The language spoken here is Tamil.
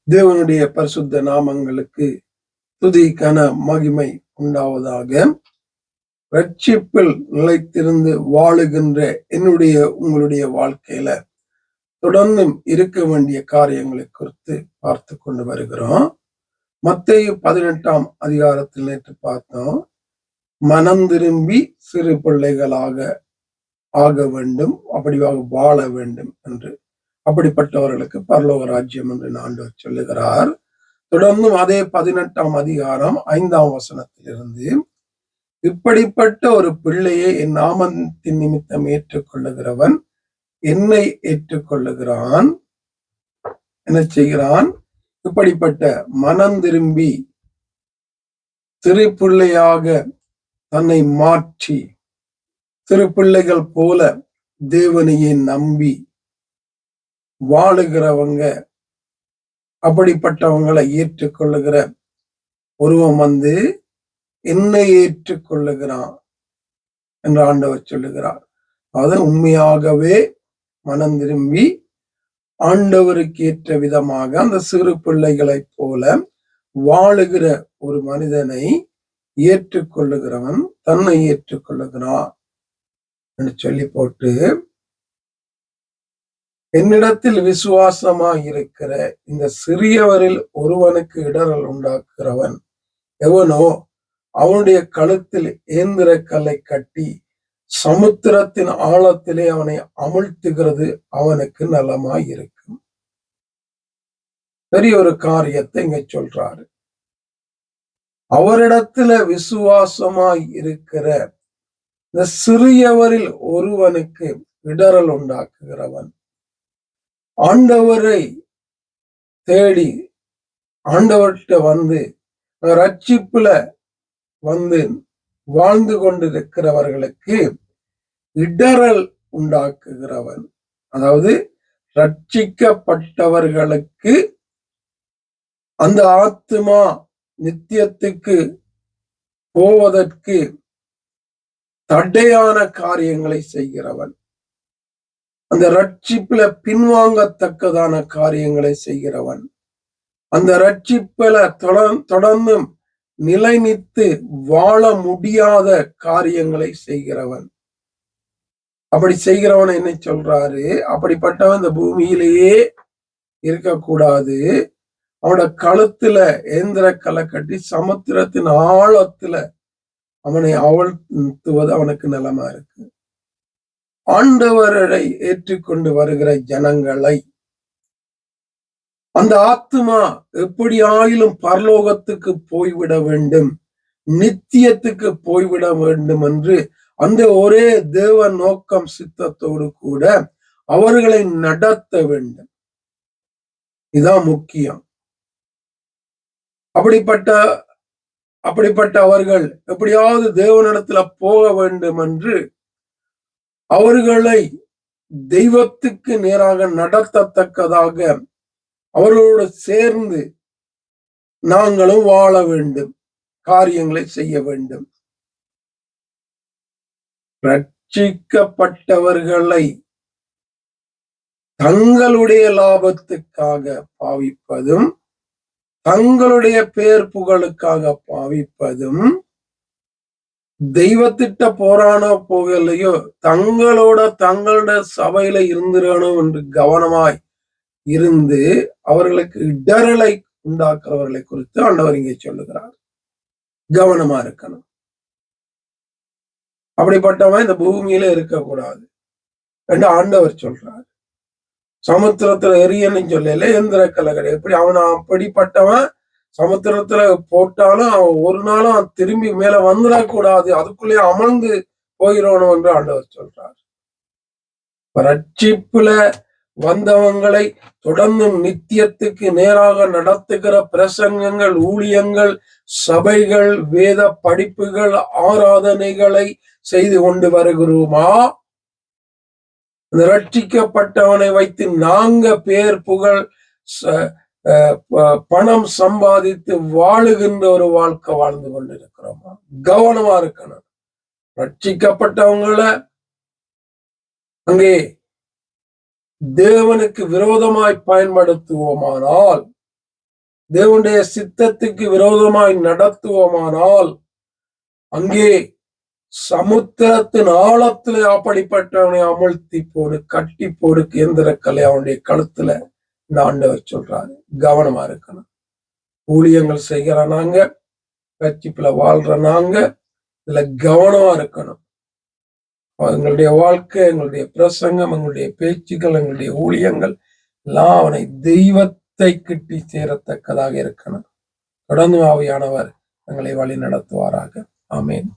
தேவனுடைய பரிசுத்த நாமங்களுக்கு துதி கன மகிமை உண்டாவதாக. ரட்சிப்பில் நிலைத்திருந்து வாழுகின்ற என்னுடைய உங்களுடைய வாழ்க்கையில தொடர்ந்து இருக்க வேண்டிய காரியங்களை குறித்து பார்த்து கொண்டு வருகிறோம். மத்தேயு 18ஆம் அதிகாரத்தில் நேற்று பார்த்தோம், மனம் திரும்பி சிறு பிள்ளைகளாக ஆக வேண்டும், அப்படியாக வாழ வேண்டும் என்று. அப்படிப்பட்டவர்களுக்கு பரலோக ராஜ்யம் என்று ஆண்டவர் சொல்லுகிறார். தொடர்ந்தும் அதே 18ஆம் அதிகாரம் 5ஆம் வசனத்திலிருந்து, இப்படிப்பட்ட ஒரு பிள்ளையை என் நாமத்தின் நிமித்தம் ஏற்றுக்கொள்ளுகிறவன் என்னை ஏற்றுக்கொள்ளுகிறான். என்ன செய்கிறான்? இப்படிப்பட்ட மனம் திரும்பி சிறு பிள்ளையாக தன்னை மாற்றி, சிறு பிள்ளைகள் போல தேவனையே நம்பி வாழுகிறவங்க, அப்படிப்பட்டவங்களை ஏற்றுக்கொள்ளுகிற ஒருவன் என்னை ஏற்றுக்கொள்ளுகிறான் என்று ஆண்டவர் சொல்லுகிறார். அது உண்மையாகவே மனம் திரும்பி ஆண்டவருக்கு ஏற்ற விதமாக அந்த சிறு பிள்ளைகளைப் போல வாழுகிற ஒரு மனிதனை ஏற்றுக்கொள்ளுகிறவன் தன்னை ஏற்றுக்கொள்ளுகிறான் என்று சொல்லி போட்டு, என்னிடத்தில் விசுவாசமாய் இருக்கிற இந்த சிறியவரில் ஒருவனுக்கு இடரல் உண்டாக்குகிறவன் எவனோ அவனுடைய கழுத்தில் ஏந்திர கல்லை கட்டி சமுத்திரத்தின் ஆழத்திலே அவனை அமிழ்த்துகிறது அவனுக்கு நலமாய் இருக்கும். பெரிய ஒரு காரியத்தை இங்க சொல்றாரு. அவரிடத்துல விசுவாசமாய் இருக்கிற இந்த சிறியவரில் ஒருவனுக்கு இடரல் உண்டாக்குகிறவன், ஆண்டவரை தேடி ஆண்டவர்கிட்ட ரட்சிப்புல வாழ்ந்து கொண்டிருக்கிறவர்களுக்கு இடரல் உண்டாக்குகிறவன், அதாவது ரட்சிக்கப்பட்டவர்களுக்கு அந்த ஆத்துமா நித்தியத்துக்கு போவதற்கு தடையான காரியங்களை செய்கிறவன், அந்த ரட்சிப்புல பின்வாங்கத்தக்கதான காரியங்களை செய்கிறவன், அந்த ரட்சிப்புல தொடர்ந்து நிலைநித்து வாழ முடியாத காரியங்களை செய்கிறவன். அப்படி செய்கிறவன் என்ன சொல்றாரு? அப்படிப்பட்டவன் இந்த பூமியிலேயே இருக்கக்கூடாது. அவனோட கழுத்துல ஏந்திர கலை கட்டி சமுத்திரத்தின் ஆழத்துல அவனை அவிழ்த்துவது அவனுக்கு நலமா இருக்கு. ஆண்டவரை ஏற்றுக்கொண்டு வருகிற ஜனங்களை அந்த ஆத்துமா எப்படி ஆயிலும் பரலோகத்துக்கு போய்விட வேண்டும், நித்தியத்துக்கு போய்விட வேண்டும் என்று அந்த ஒரே தேவ நோக்கம் சித்தத்தோடு கூட அவர்களை நடத்த வேண்டும். இதுதான் முக்கியம். அப்படிப்பட்ட அவர்கள் எப்படியாவது தேவனிடத்துல போக வேண்டும் என்று அவர்களை தெய்வத்துக்கு நேராக நடத்தத்தக்கதாக அவர்களோடு சேர்ந்து நாங்களும் வாழ வேண்டும், காரியங்களை செய்ய வேண்டும். ரட்சிக்கப்பட்டவர்களை தங்களுடைய லாபத்துக்காக பாவிப்பதும் தங்களுடைய பேர் புகழுக்காக பாவிப்பதும், தெய்வத்திட்ட போரானோ போகலையோ தங்களுடைய சபையில இருந்திரணும் என்று கவனமாய் இருந்து அவர்களுக்கு இடரலை உண்டாக்குறவர்களை குறித்து ஆண்டவர் இங்கே சொல்லுகிறார். கவனமா இருக்கணும். அப்படிப்பட்டவன் இந்த பூமியில இருக்கக்கூடாது என்று ஆண்டவர் சொல்றார். சமுத்திரத்துல எரியன்னு சொல்லல, எந்திர கலை கிடையாது. எப்படி அவன் அப்படிப்பட்டவன் சமுத்திரத்துல போட்டாலும் அவன் ஒரு நாளும் திரும்பி மேல வந்துடக்கூடாது, அதுக்குள்ளே அமர்ந்து போயிடணும் என்று ஆண்டவர் சொல்றார். ரட்சிப்புல வந்தவங்களை தொடர்ந்து நித்தியத்துக்கு நேராக நடத்துகிற பிரசங்கங்கள், ஊழியங்கள், சபைகள், வேத படிப்புகள், ஆராதனைகளை செய்து கொண்டு வருகிறோமா? ரட்சிக்கப்பட்டவனை வைத்து நாங்க பேர் புகழ் பணம் சம்பாதித்து வாழுகின்ற ஒரு வாழ்க்கை வாழ்ந்து கொண்டிருக்கிறோமா? கவனமா இருக்கணும். ரட்சிக்கப்பட்டவங்களை அங்கே தேவனுக்கு விரோதமாய் பயன்படுத்துவோமானால் தேவனுடைய சித்தத்துக்கு விரோதமாய் நடத்துவோமானால் அங்கே சமுத்திரத்தின் ஆழத்துல அப்படிப்பட்டவனை அமுழ்த்தி போடு, கட்டி போடு, கேந்திரக்கலை அவனுடைய கழுத்துல இந்த ஆண்டவர் சொல்றாரு. கவனமா இருக்கணும். ஊழியங்கள் செய்கிற நாங்க, ரட்சிப்புல வாழ்ற நாங்க இதுல கவனமா இருக்கணும். எங்களுடைய வாழ்க்கை, எங்களுடைய பிரசங்கம், எங்களுடைய பேச்சுக்கள், எங்களுடைய ஊழியங்கள் எல்லாம் அவனை தெய்வத்தை கிட்டி சேரத்தக்கதாக இருக்கணும். தொடர்ந்து ஆவியானவர் எங்களை வழி நடத்துவாராக. ஆமேன்.